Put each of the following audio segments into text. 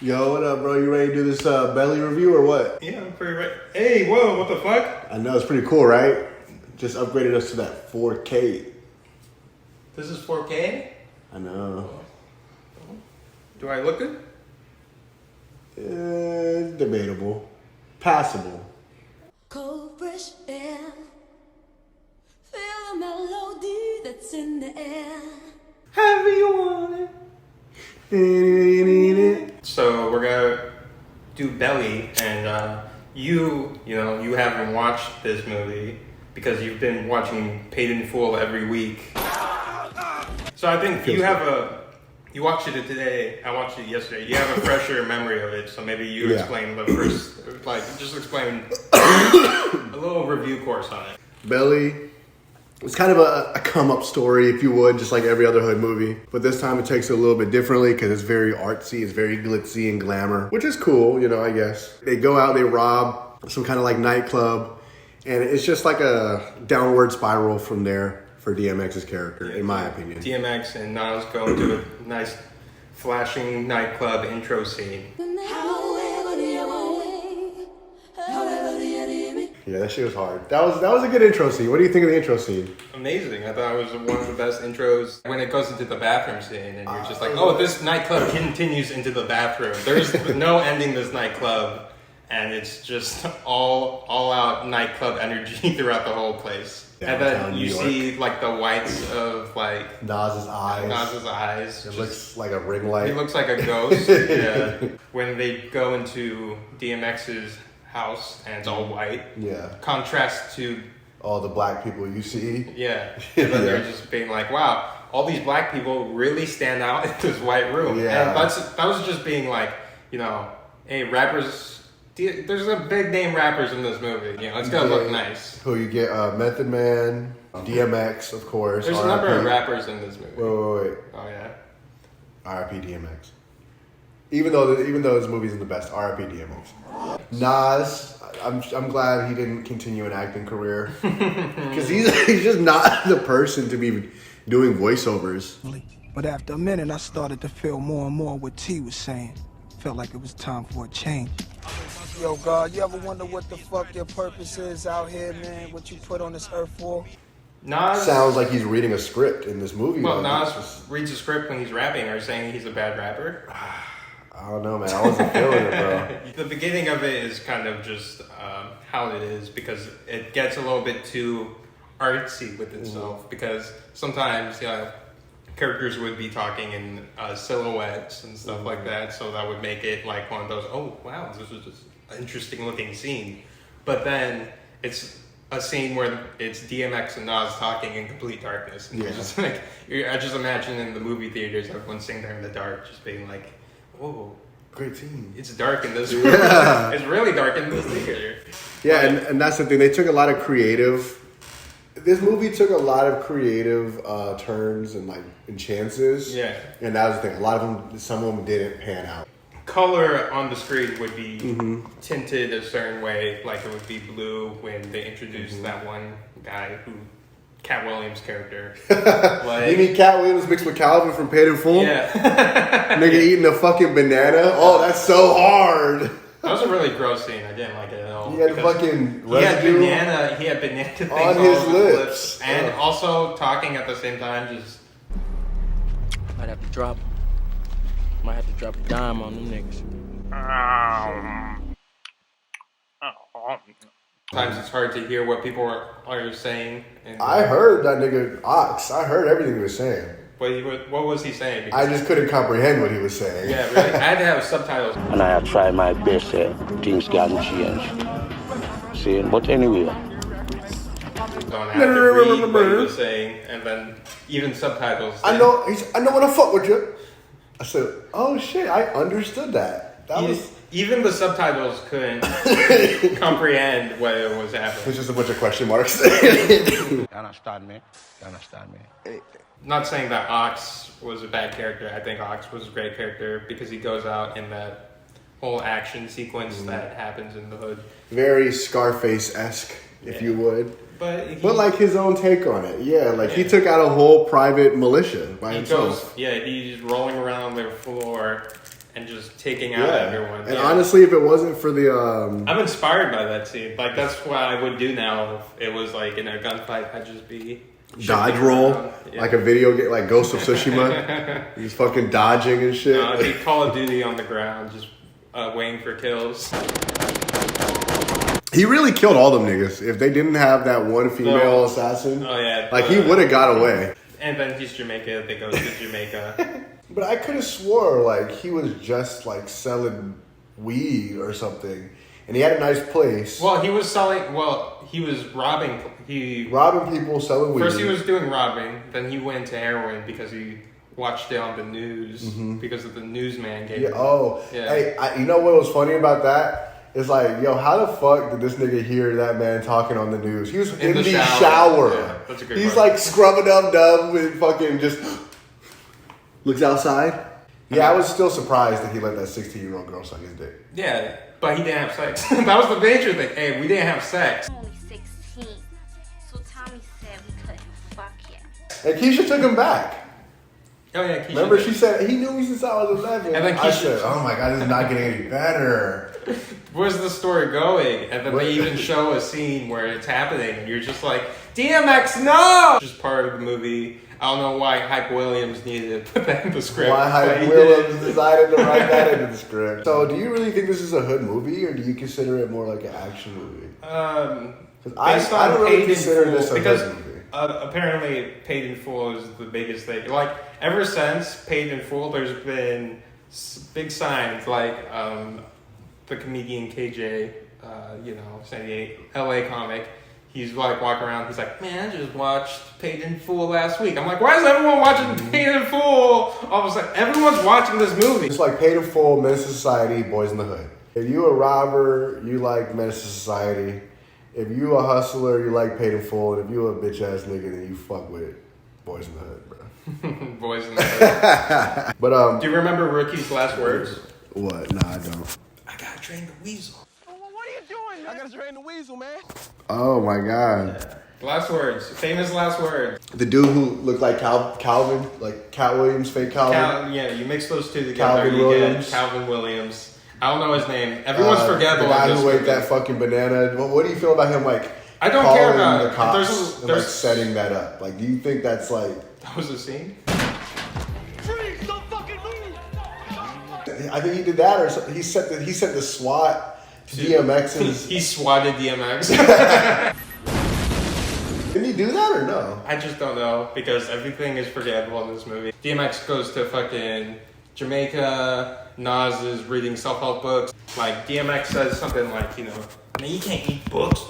Yo, what up, bro? You ready to do this belly review or what? Yeah, I'm pretty ready. Hey, whoa, what the fuck? I know, it's pretty cool, right? Just upgraded us to that 4K. This is 4K? I know. Do I look good? Debatable. Passable. Cold, fresh air. Feel the melody that's in the air. However you want it. So we're gonna do Belly, and you haven't watched this movie because you've been watching Paid in Full every week. So I think you watched it today. I watched it yesterday. You have a fresher memory of it, so maybe you explain the first, just explain a little review course on it. Belly. It's kind of a come-up story, if you would, just like every other hood movie. But this time it takes it a little bit differently because it's very artsy, it's very glitzy and glamour, which is cool, I guess. They go out, they rob some kind of like nightclub, and it's just like a downward spiral from there for DMX's character, in my opinion. DMX and Nas go into a nice flashing nightclub intro scene. Yeah, that shit was hard. That was a good intro scene. What do you think of the intro scene? Amazing. I thought it was one of the best intros when it goes into the bathroom scene and you're just like, oh, this nightclub continues into the bathroom. There's no ending this nightclub, and it's just all out nightclub energy throughout the whole place. Downtown and then you see like the whites of like Nas's eyes. It looks like a ring light. He looks like a ghost. Yeah. When they go into DMX's house and it's all white. Yeah. Contrast to all the black people you see. Yeah. And then they're just being like, wow, all these black people really stand out in this white room. Yeah. And that was just being like, hey, rappers, there's a big name rappers in this movie. It's gonna look nice. Who you get? Method Man, DMX, of course. There's a number of rappers in this movie. Wait. Oh yeah. R.I.P. DMX. Even though this movie isn't the best, R.I.P. DMX. Nas, I'm glad he didn't continue an acting career because he's just not the person to be doing voiceovers. But after a minute, I started to feel more and more what T was saying. Felt like it was time for a change. Yo, God, you ever wonder what the fuck your purpose is out here, man? What you put on this earth for? Nas sounds like he's reading a script in this movie. Well, Nas reads a script when he's rapping. Are you saying he's a bad rapper? I don't know, man. I wasn't feeling it, bro. The beginning of it is kind of just how it is because it gets a little bit too artsy with itself because sometimes characters would be talking in silhouettes and stuff like that, so that would make it like one of those, oh wow, this was just an interesting looking scene. But then it's a scene where it's DMX and Nas talking in complete darkness, and you're just like, I just imagine in the movie theaters everyone sitting there in the dark just being like, whoa, great scene. It's dark in this room. Yeah. It's really dark in this theater. Yeah, and that's the thing. They took a lot of creative. This movie took a lot of creative turns and chances. Yeah. And that was the thing. A lot of them, some of them didn't pan out. Color on the screen would be tinted a certain way, like it would be blue when they introduced that one guy Cat Williams' character. You mean Cat Williams mixed with Calvin from Paid in Full? Yeah. Nigga eating a fucking banana? Oh, that's so hard. That was a really gross scene. I didn't like it at all. He had fucking residue. He had banana things on his lips. And also talking at the same time, just... Might have to drop a dime on them niggas. Sometimes it's hard to hear what people are saying. I heard that nigga Ox. I heard everything he was saying. What was he saying? I just couldn't comprehend what he was saying. Yeah, really? I had to have subtitles. And I have tried my best. Things can change. See, but anyway. So I had to read what he was saying, and then even subtitles. I know when I fuck with you. I said, oh shit, I understood that. Even the subtitles couldn't comprehend what it was happening. It's just a bunch of question marks. You understand me? Not saying that Ox was a bad character. I think Ox was a great character because he goes out in that whole action sequence that happens in the hood. Very Scarface-esque, if you would. But like his own take on it. Yeah, he took out a whole private militia by himself. He's rolling around the floor and just taking out everyone. And honestly, if it wasn't for the I'm inspired by that scene. Like that's what I would do now if it was like in a gunfight. I'd just be dodge roll, like a video game, like Ghost of Tsushima. He's fucking dodging and shit. No, it'd be Call of Duty on the ground, just waiting for kills. He really killed all them niggas. If they didn't have that one female assassin, like he would have got away. And then he's Jamaica. They go to Jamaica. But I could have swore like he was just like selling weed or something, and he had a nice place. Well, he was selling. Well, he was robbing. Robbing people, selling weed. First, he was doing robbing. Then he went to heroin because he watched it on the news because of the newsman gave him. Hey, you know what was funny about that? It's like, yo, how the fuck did this nigga hear that man talking on the news? He was in the shower. Yeah, that's a good He's part. like scrubbing up dumb with fucking just looks outside. Yeah, I was still surprised that he let that 16-year-old girl suck his dick. Yeah, but he didn't have sex. That was the major thing. Hey, we didn't have sex. I'm only 16, so Tommy said we couldn't fuck yet. And Keisha took him back. Oh yeah, Keisha. Remember, she said he knew me since I was 11. And then I Keisha said, "Oh my god, this is not getting any better." Where's the story going? And then they even show a scene where it's happening, and you're just like, DMX, no! Just part of the movie. I don't know why Hype Williams needed to put that in the script. Why Hype Williams decided to write that into the script. So, do you really think this is a hood movie, or do you consider it more like an action movie? I don't really consider this a hood movie. Apparently, Paid in Full is the biggest thing. Like, ever since Paid in Full, there's been big signs, like the comedian KJ, San Diego, LA comic. He's like walking around, he's like, man, I just watched Paid in Full last week. I'm like, why is everyone watching Paid in Full? All of a sudden, everyone's watching this movie. It's like Paid in Full, Menace to Society, Boys in the Hood. If you a robber, you like Menace to Society. If you a hustler, you like Paid in Full. And if you a bitch ass nigga, then you fuck with Boys in the Hood, bro. Boys in the Hood. But do you remember Rookie's last words? What? Nah, I don't. I gotta train the weasel. What are you doing? I gotta train the weasel, man. Oh my god. Yeah. Last words. Famous last words. The dude who looked like Calvin, like Cat Williams, fake Calvin. You mix those two together, Calvin you Williams. get Calvin Williams. I don't know his name. Everyone's forgettable. The guy who ate that fucking banana. What do you feel about him? Like, I don't care about the it. cops and like setting that up. Like, do you think that's like? That was a scene. Freeze! Don't fucking move! I think he did that, or something. He set the SWAT to DMX's. He swatted DMX. Didn't he do that or no? I just don't know because everything is forgettable in this movie. DMX goes to fucking Jamaica. Nas is reading self-help books. Like DMX says something like, man, you can't eat books.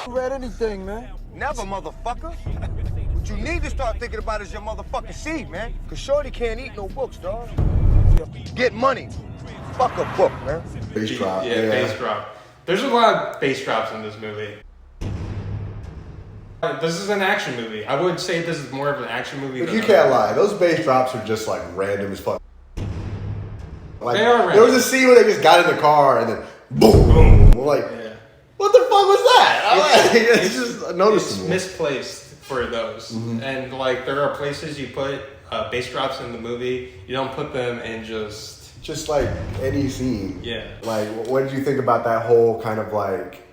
You read anything, man? Never, motherfucker. What you need to start thinking about is your motherfucking seed, man. Cause Shorty can't eat no books, dog. Get money. Fuck a book, man. Bass drop. Yeah, bass drop. There's a lot of bass drops in this movie. This is an action movie. I would say this is more of an action movie. But than you can't lie. Those bass drops are just like random as fuck. Like, they are random. There was a scene where they just got in the car and then boom, boom. We're like, what the fuck was that? It's just noticeable. It's misplaced for those. Mm-hmm. And like there are places you put bass drops in the movie. You don't put them in just like any scene. Yeah. Like, what did you think about that whole kind of like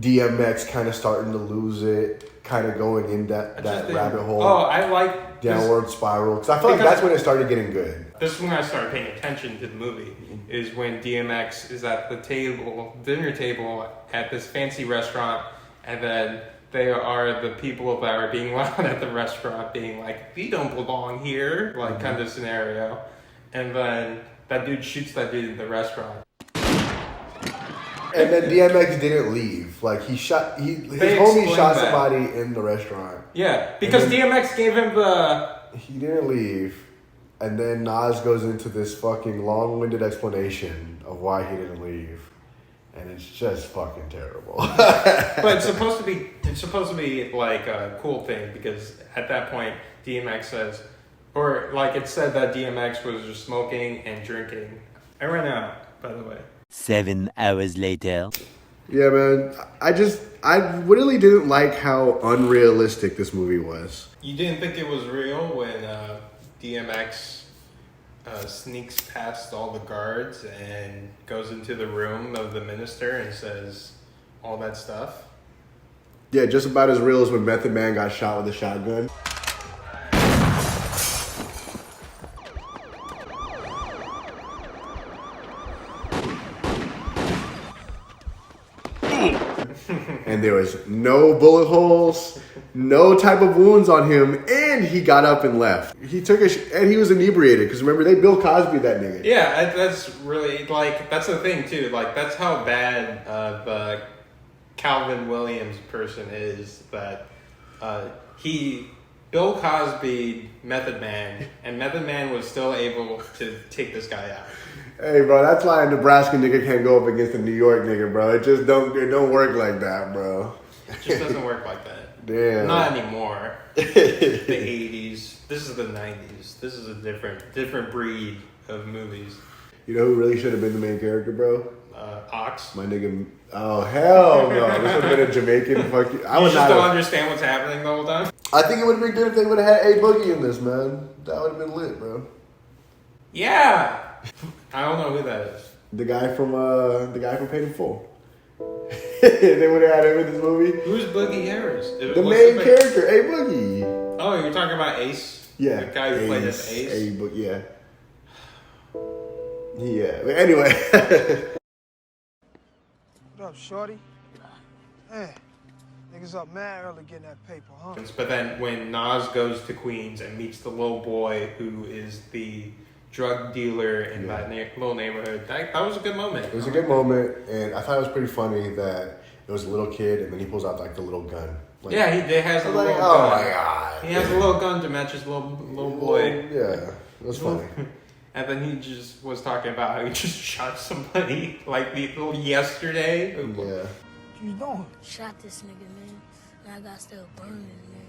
DMX kind of starting to lose it, kind of going in that rabbit hole? Oh, I like downward spiral because I feel like that's when it started getting good. This is when I started paying attention to the movie. Is when DMX is at the dinner table at this fancy restaurant, and then they are the people that are being loud at the restaurant, being like, "We don't belong here," like kind of scenario. And then that dude shoots that dude in the restaurant. And then DMX didn't leave. Like his homie shot somebody in the restaurant. Yeah, because DMX gave him He didn't leave. And then Nas goes into this fucking long-winded explanation of why he didn't leave. And it's just fucking terrible. But it's supposed to be like a cool thing because at that point DMX says, or like it said that DMX was just smoking and drinking. I ran out, by the way. 7 hours later. Yeah, man. I really didn't like how unrealistic this movie was. You didn't think it was real when DMX sneaks past all the guards and goes into the room of the minister and says all that stuff. Yeah, just about as real as when Method Man got shot with a shotgun. And there was no bullet holes, no type of wounds on him, and he got up and left. He took and he was inebriated, because remember, they Bill Cosby that nigga. Yeah, that's really, like, that's the thing too. Like, that's how bad the Calvin Williams person is, that Bill Cosby Method Man, and Method Man was still able to take this guy out. Hey, bro, that's why a Nebraska nigga can't go up against a New York nigga, bro. It don't work like that, bro. It just doesn't work like that. Damn. Not anymore. The 80s. This is the 90s. This is a different breed of movies. You know who really should have been the main character, bro? Ox. My nigga. Oh, hell no. This would have been a Jamaican fucking. I would just not don't have, understand what's happening the whole time? I think it would have been good if they would have had A Boogie in this, man. That would have been lit, bro. Yeah. I don't know who that is. The guy from Paid in Full. They would have had him in this movie. Who's Boogie Harris? The main character, A Boogie. Oh, you're talking about Ace? Yeah. The guy who played as Ace? A Boogie, yeah. Yeah. But anyway. What up, shorty? Man, niggas up mad early getting that paper, huh? But then when Nas goes to Queens and meets the little boy who is the drug dealer in that little neighborhood, that was a good moment. It was a good moment, and I thought it was pretty funny that it was a little kid, and then he pulls out like the little gun. Like, yeah, he has a little gun. Oh my god! He has a little gun to match his little boy. Yeah, it was funny. And then he just was talking about how he just shot somebody like yesterday. Yeah. What you doing? Shot this nigga, man. And I got still burning, man.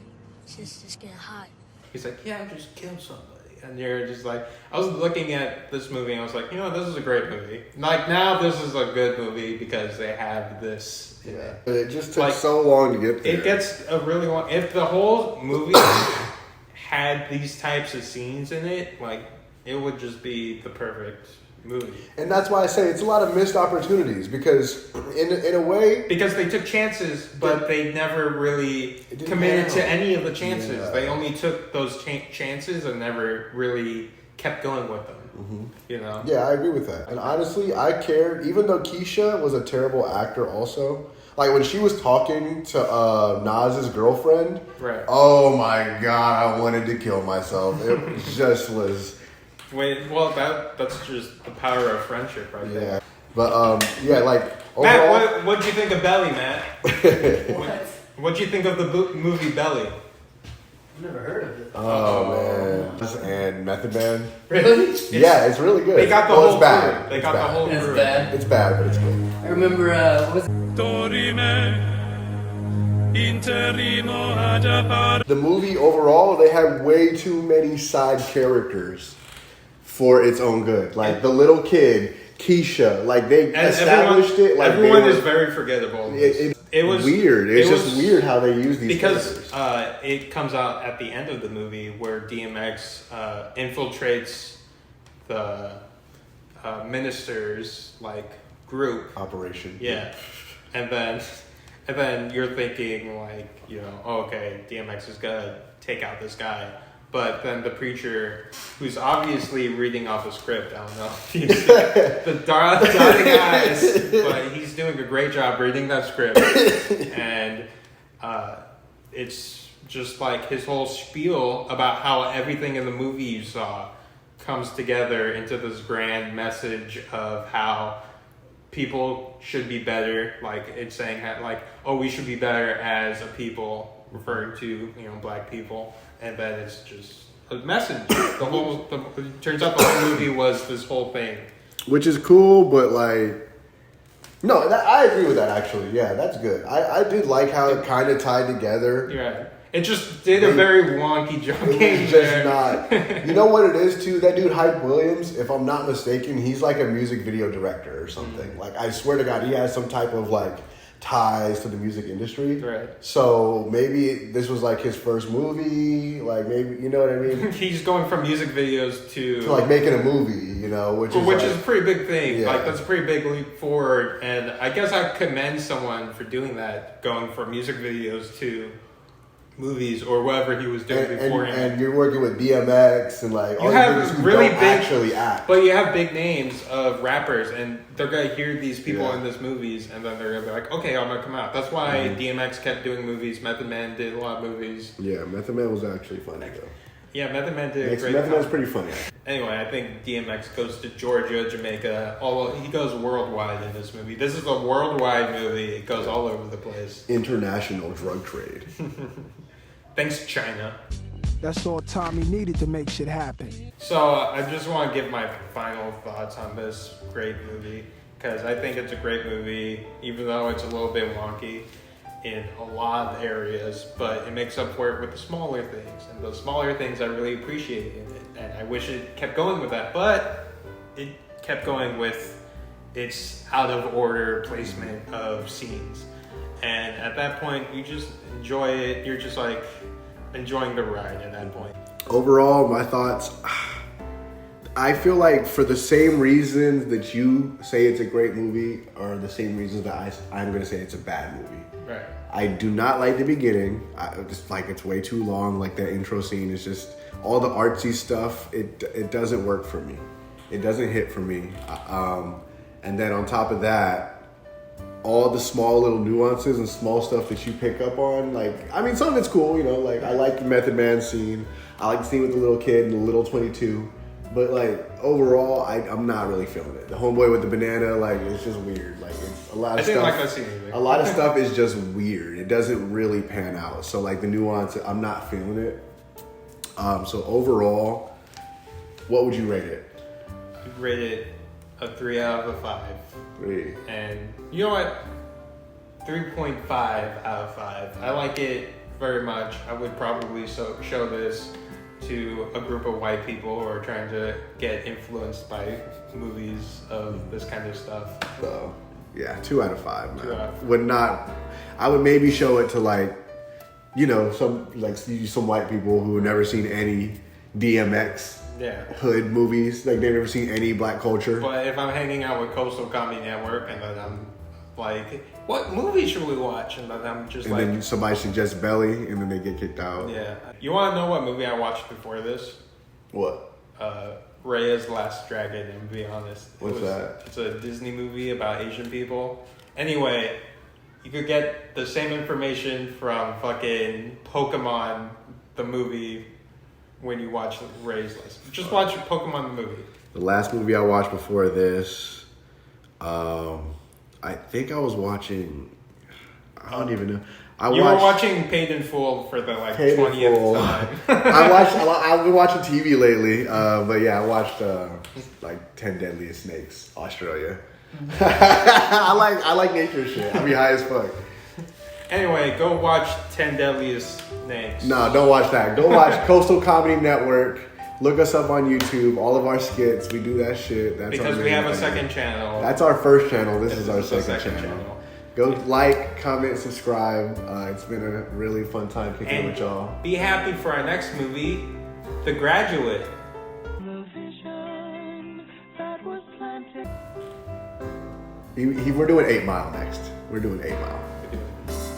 Shit's just getting hot. He's like, yeah, I just killed somebody. And you're just like, I was looking at this movie and I was like, you know, this is a great movie. Like, now this is a good movie because they have this in it. But it just took so long to get there. It gets a really long... If the whole movie had these types of scenes in it, like, it would just be the perfect movie. And that's why I say it's a lot of missed opportunities, because in a way... Because they took chances, but they never really committed to any of the chances. Yeah. They only took those chances and never really kept going with them. Mm-hmm. You know? Yeah, I agree with that. And honestly, I cared, even though Keisha was a terrible actor also. Like, when she was talking to Nas's girlfriend, right? Oh my god, I wanted to kill myself. It just was... Well, that's just the power of friendship right there. But, yeah, like... Overall, Matt, what'd you think of Belly, Matt? What'd you think of the movie Belly? I've never heard of it. Oh, man. And Method Man. Really? Yeah, it's really good. They got the whole it's bad. Crew. They got the whole crew. It's bad? It's bad, but it's good. I remember, what was it? The movie overall, they had way too many side characters for its own good. Like the little kid, Keisha, like they established it. Like everyone is very forgettable. It was weird. It's just weird how they use these because it comes out at the end of the movie where DMX infiltrates the minister's like group operation. Yeah, and then you're thinking like, you know, oh, okay, DMX is gonna take out this guy. But then the preacher, who's obviously reading off a script, I don't know if you see the dotting eyes, but he's doing a great job reading that script. And it's just like his whole spiel about how everything in the movie you saw comes together into this grand message of how people should be better. Like it's saying like, oh, we should be better as a people, referring to, you know, black people. And then it's just a message. It turns out the whole movie was this whole thing. Which is cool, but like... No, I agree with that actually. Yeah, that's good. I did like how it kind of tied together. Yeah. It just did a very wonky job. It was just not... You know what it is too? That dude Hype Williams, if I'm not mistaken, he's like a music video director or something. Like, I swear to God, he has some type of like ties to the music industry. Right. So maybe this was like his first movie. Like maybe, you know what I mean? He's going from music videos to like making a movie, you know, which is a pretty big thing. Yeah. Like that's a pretty big leap forward, and I guess I commend someone for doing that, going from music videos to movies or whatever he was doing beforehand. And you're working with DMX and like you all have these really don't big, actually act. but you have big names of rappers, and they're gonna hear these people in these movies, and then they're gonna be like, okay, I'm gonna come out. That's why DMX kept doing movies. Method Man did a lot of movies. Yeah, Method Man was actually funny though. Yeah, Method Man did a great. Method Man's pretty funny. Anyway, I think DMX goes to Georgia, Jamaica. He goes worldwide in this movie. This is a worldwide movie. It goes all over the place. International drug trade. Thanks, China. That's all Tommy needed to make shit happen. So I just want to give my final thoughts on this great movie, because I think it's a great movie, even though it's a little bit wonky in a lot of areas, but it makes up for it with the smaller things, and those smaller things I really appreciate in it, and I wish it kept going with that, but it kept going with its out of order placement of scenes, and at that point you just enjoy it. You're just like enjoying the ride at that point. Overall, my thoughts, I feel like for the same reasons that you say it's a great movie are the same reasons that I'm going to say it's a bad movie. Right. I do not like the beginning. I just like it's way too long. Like that intro scene is just all the artsy stuff. It doesn't work for me. It doesn't hit for me. And then on top of that, all the small little nuances and small stuff that you pick up on, like, I mean, some of it's cool, you know, like I like the Method Man scene. I like the scene with the little kid and the little 22. But like overall, I'm not really feeling it. The homeboy with the banana, like it's just weird. Like it's a lot of stuff. I didn't like that scene either. A lot of stuff is just weird. It doesn't really pan out. So like the nuance, I'm not feeling it. So overall, what would you rate it? I'd rate it a 3 out of 5. 3. And you know what? 3.5 out of 5. I like it very much. I would probably show this to a group of white people who are trying to get influenced by movies of this kind of stuff. So, yeah, 2 out of 5, man. 2 out of 5. Would not, I would maybe show it to like, you know, some white people who have never seen any DMX hood movies. Like they've never seen any black culture. But if I'm hanging out with Coastal Comedy Network and then I'm like, what movie should we watch? And then I'm just and then somebody suggests Belly and then they get kicked out. Yeah. You want to know what movie I watched before this? What? Raya's Last Dragon, and to be honest. What's that? It's a Disney movie about Asian people. Anyway, you could get the same information from fucking Pokemon, the movie, when you watch Raya's Last. Just watch Pokemon the movie. The last movie I watched before this, I think I was watching, I don't even know. You were watching Paid in Full for the 20th time. I've been watching TV lately, but yeah, I watched 10 Deadliest Snakes, Australia. I like nature shit. I be high as fuck. Anyway, go watch 10 Deadliest Snakes. No, don't watch that. Go watch Coastal Comedy Network. Look us up on YouTube. All of our skits, we do that shit. That's because we have a second channel. That's our first channel. This is our second channel. Go like, comment, subscribe. It's been a really fun time kicking with y'all. Be happy for our next movie, The Graduate. We're doing 8 Mile next. We're doing 8 Mile.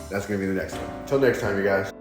That's going to be the next one. Until next time, you guys.